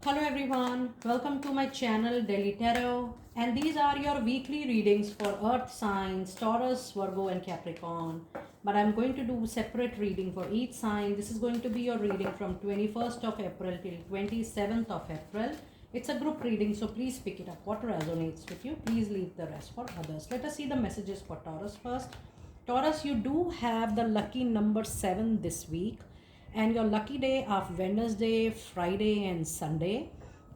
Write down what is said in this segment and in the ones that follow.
Hello everyone, welcome to my channel Daily Tarot, and these are your weekly readings for earth signs Taurus, Virgo and Capricorn. But I'm going to do separate reading for each sign. This is going to be your reading from 21st of April till 27th of April. It's a group reading, so please pick it up. What resonates with you, please leave the rest for others. Let us see the messages for Taurus first. Taurus, you do have the lucky number 7 this week, and your lucky day of Wednesday, Friday, and Sunday.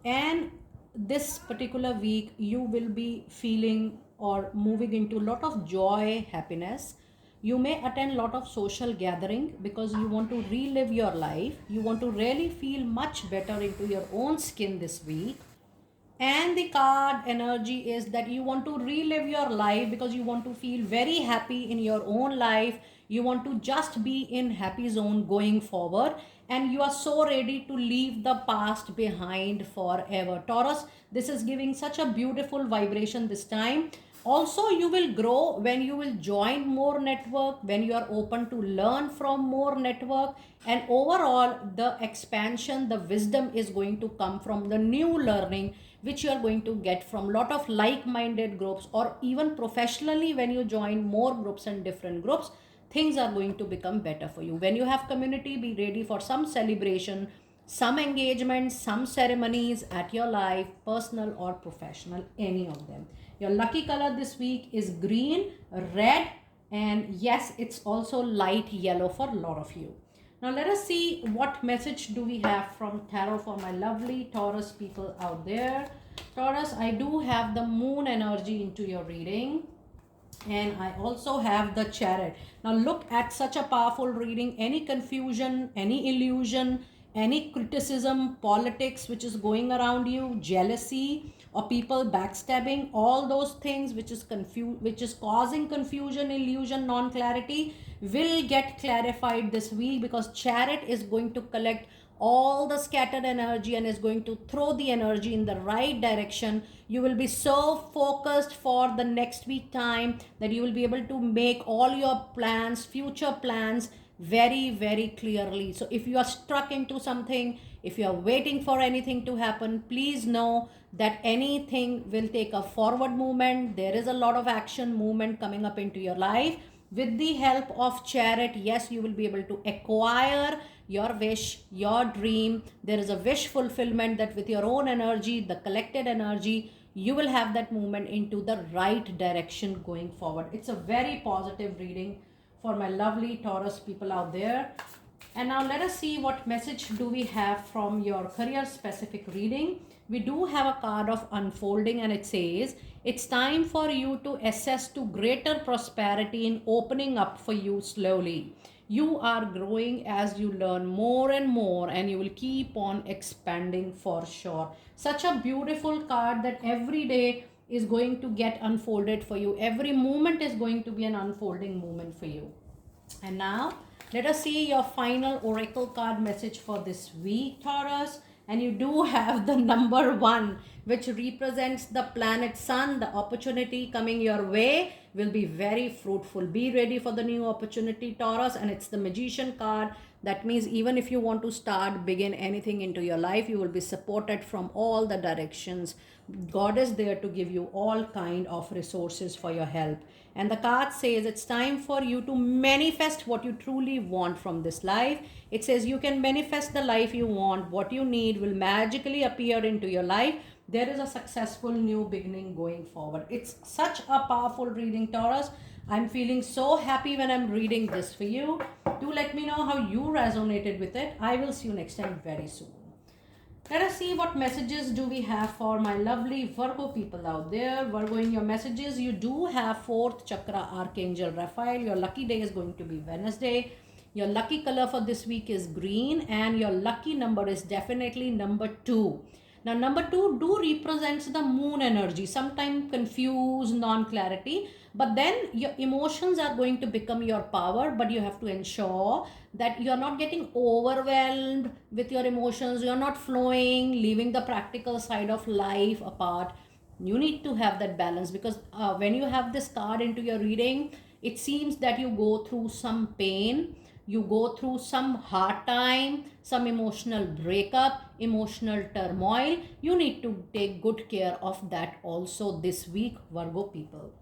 And this particular week, you will be feeling or moving into a lot of joy, happiness. You may attend a lot of social gathering because you want to relive your life. You want to really feel much better into your own skin this week. And the card energy is that you want to relive your life because you want to feel very happy in your own life. You want to just be in happy zone going forward, and you are so ready to leave the past behind forever. Taurus, this is giving such a beautiful vibration this time. Also, you will grow when you will join more network, when you are open to learn from more network, and overall the expansion, the wisdom is going to come from the new learning which you are going to get from lot of like-minded groups, or even professionally when you join more groups and different groups, things are going to become better for you. When you have community, be ready for some celebration, some engagement, some ceremonies at your life, personal or professional, any of them. Your lucky color this week is green, red, and yes, it's also light yellow for a lot of you. Now let us see what message do we have from tarot for my lovely Taurus people out there. Taurus, I do have the moon energy into your reading, and I also have the chariot. Now look at such a powerful reading. Any confusion, any illusion, any criticism, politics which is going around you, jealousy, or people backstabbing, all those things which is causing confusion, illusion, non-clarity, will get clarified this week, because chariot is going to collect all the scattered energy and is going to throw the energy in the right direction. You will be so focused for the next week time that you will be able to make all your plans, future plans, very very clearly. So if you are stuck into something, if you are waiting for anything to happen, please know that anything will take a forward movement. There is a lot of action movement coming up into your life. With the help of chariot, yes, you will be able to acquire your wish, your dream. There is a wish fulfillment, that with your own energy, the collected energy, you will have that movement into the right direction going forward. It's a very positive reading for my lovely Taurus people out there. And now let us see what message do we have from your career specific reading. We do have a card of unfolding, and it says it's time for you to assess to greater prosperity in opening up for you slowly. You are growing as you learn more and more, and you will keep on expanding for sure. Such a beautiful card that every day is going to get unfolded for you. Every moment is going to be an unfolding moment for you. And now let us see your final oracle card message for this week, Taurus. And you do have the number 1, which represents the planet Sun. The opportunity coming your way will be very fruitful. Be ready for the new opportunity, Taurus. And it's the Magician card. That means even if you want to begin anything into your life, you will be supported from all the directions. God is there to give you all kind of resources for your help. And the card says it's time for you to manifest what you truly want from this life. It says you can manifest the life you want. What you need will magically appear into your life. There is a successful new beginning going forward. It's such a powerful reading, Taurus. I'm feeling so happy when I'm reading this for you. Do let me know how you resonated with it. I will see you next time very soon. Let us see what messages do we have for my lovely Virgo people out there. Virgo, in your messages, you do have 4th chakra Archangel Raphael. Your lucky day is going to be Wednesday. Your lucky color for this week is green, and your lucky number is definitely number 2. Now, number 2 do represents the moon energy, sometimes confused, non-clarity, but then your emotions are going to become your power, but you have to ensure that you're not getting overwhelmed with your emotions, you're not flowing, leaving the practical side of life apart. You need to have that balance, because when you have this card into your reading, it seems that you go through some pain, you go through some hard time, some emotional breakup, emotional turmoil. You need to take good care of that also this week, Virgo people.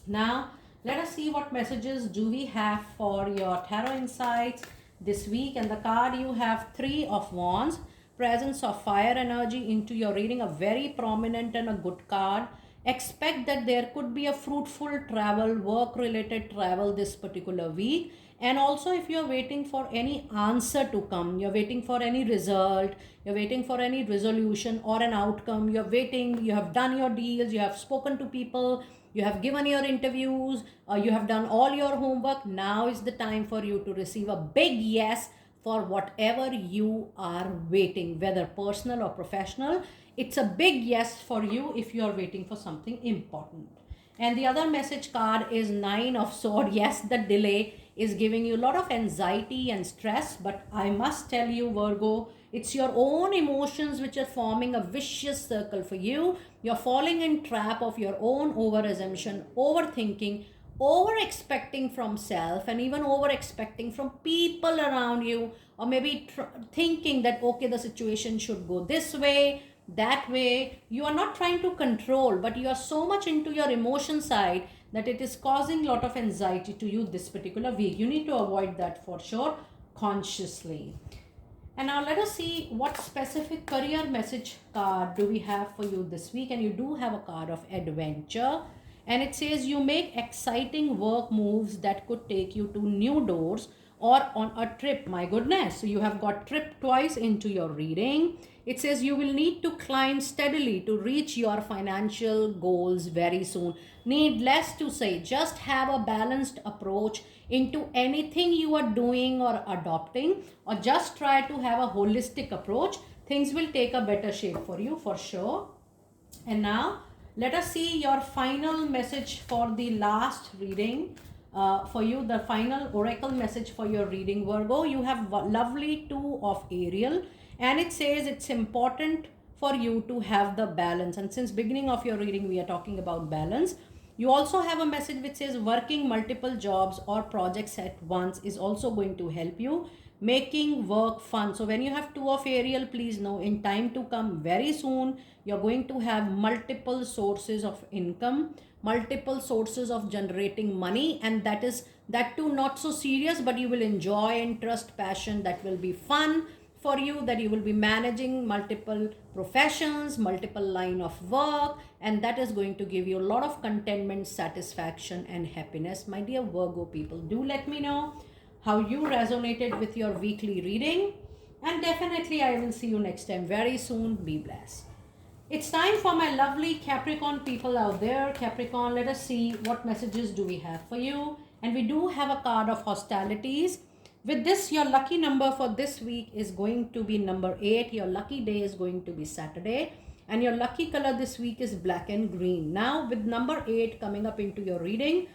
Now, let us see what messages do we have for your tarot insights this week. And the card you have, Three of Wands, presence of fire energy into your reading, a very prominent and a good card. Expect that there could be a fruitful travel, work related travel this particular week. And also, if you're waiting for any answer to come, you're waiting for any result, you're waiting for any resolution or an outcome, you're waiting, you have done your deals, you have spoken to people, you have given your interviews, you have done all your homework. Now is the time for you to receive a big yes for whatever you are waiting, whether personal or professional. It's a big yes for you if you are waiting for something important. And the other message card is Nine of Swords. Yes, the delay is giving you a lot of anxiety and stress, but I must tell you, Virgo, it's your own emotions which are forming a vicious circle for you. You're falling in trap of your own over assumption, overthinking, over expecting from self, and even over expecting from people around you, or maybe thinking that okay, the situation should go this way, that way. You are not trying to control, but you are so much into your emotion side that it is causing a lot of anxiety to you this particular week. You need to avoid that for sure, consciously. And now let us see what specific career message card do we have for you this week. And you do have a card of adventure. And it says you make exciting work moves that could take you to new doors or on a trip. My goodness. So you have got trip twice into your reading. It says you will need to climb steadily to reach your financial goals very soon. Needless to say, just have a balanced approach into anything you are doing or adopting, or just try to have a holistic approach. Things will take a better shape for you for sure. And now let us see your final message for the last reading for you, the final oracle message for your reading, Virgo. You have lovely Two of Ariel, and it says it's important for you to have the balance. And since beginning of your reading we are talking about balance, you also have a message which says working multiple jobs or projects at once is also going to help you making work fun. So when you have Two of Ariel, please know in time to come very soon you're going to have multiple sources of income, multiple sources of generating money, and that too not so serious, but you will enjoy interest, passion, that will be fun for you, that you will be managing multiple professions, multiple line of work, and that is going to give you a lot of contentment, satisfaction and happiness. My dear Virgo people, do let me know how you resonated with your weekly reading, and definitely I will see you next time very soon. Be blessed. It's time for my lovely Capricorn people out there. Capricorn, let us see what messages do we have for you. And we do have a card of hostilities. With this, your lucky number for this week is going to be number 8. Your lucky day is going to be Saturday. And your lucky color this week is black and green. Now, with number 8 coming up into your reading,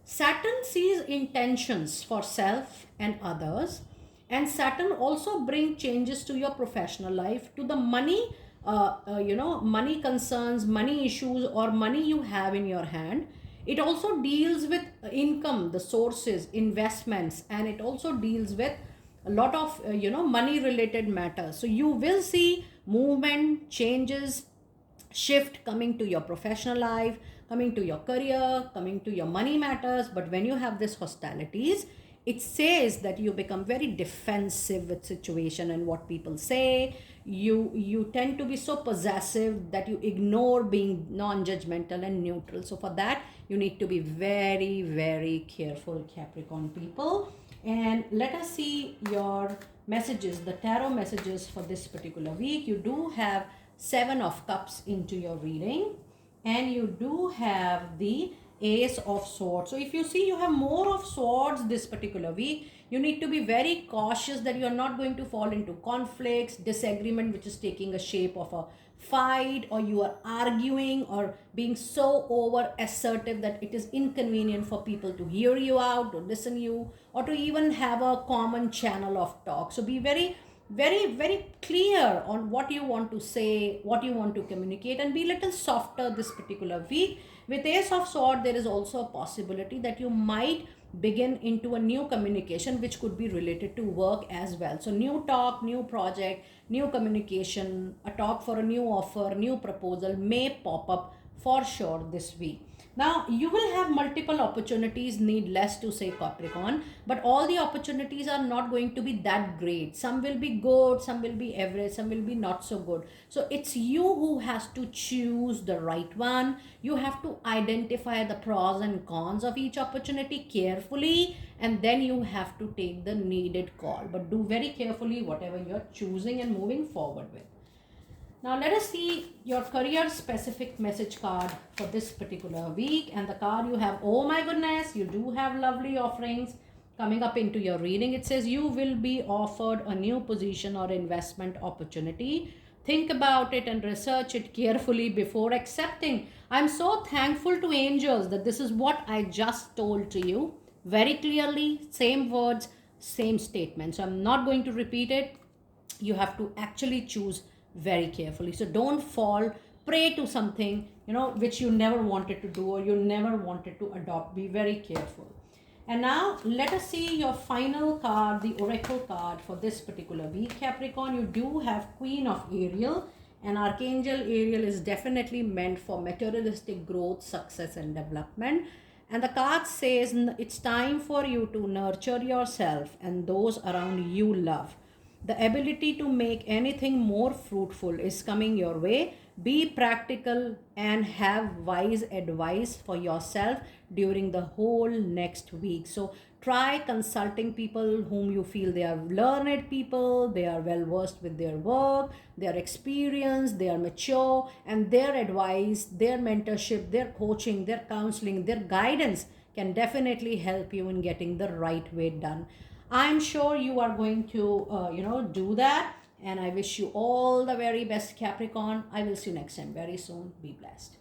Saturn sees intentions for self and others. And Saturn also brings changes to your professional life, to the money, money concerns, money issues, or money you have in your hand. It also deals with income, the sources, investments, and it also deals with a lot of money related matters. So you will see movement, changes, shift coming to your professional life, coming to your career, coming to your money matters. But when you have this hostilities, it says that you become very defensive with situation and what people say. You tend to be so possessive that you ignore being non-judgmental and neutral. So for that you need to be very, very careful, Capricorn people. And let us see your messages, the tarot messages for this particular week. You do have 7 of Cups into your reading, and you do have the Ace of Swords. So if you see you have more of swords this particular week, you need to be very cautious that you are not going to fall into conflicts, disagreement which is taking a shape of a fight, or you are arguing or being so over assertive that it is inconvenient for people to hear you out, to listen you, or to even have a common channel of talk. So be very, very, very clear on what you want to say, what you want to communicate, and be little softer this particular week. With Ace of Sword, there is also a possibility that you might begin into a new communication which could be related to work as well. So new talk, new project, new communication, a talk for a new offer, new proposal may pop up for sure this week. Now, you will have multiple opportunities, need less to say Capricorn, but all the opportunities are not going to be that great. Some will be good, some will be average, some will be not so good. So, it's you who has to choose the right one. You have to identify the pros and cons of each opportunity carefully, and then you have to take the needed call. But do very carefully whatever you're choosing and moving forward with. Now let us see your career specific message card for this particular week. And the card you have, oh my goodness, you do have lovely offerings coming up into your reading. It says you will be offered a new position or investment opportunity. Think about it and research it carefully before accepting. I'm so thankful to angels that this is what I just told to you. Very clearly, same words, same statement. So I'm not going to repeat it. You have to actually choose very carefully. So don't fall prey to something, which you never wanted to do or you never wanted to adopt. Be very careful. And now let us see your final card, the oracle card for this particular week, Capricorn. You do have Queen of Ariel, and Archangel Ariel is definitely meant for materialistic growth, success and development. And the card says it's time for you to nurture yourself and those around you love. The ability to make anything more fruitful is coming your way. Be practical and have wise advice for yourself during the whole next week. So try consulting people whom you feel they are learned people, they are well versed with their work, they are experienced, they are mature, and their advice, their mentorship, their coaching, their counseling, their guidance can definitely help you in getting the right way done. I'm sure you are going to, do that. And I wish you all the very best, Capricorn. I will see you next time very soon. Be blessed.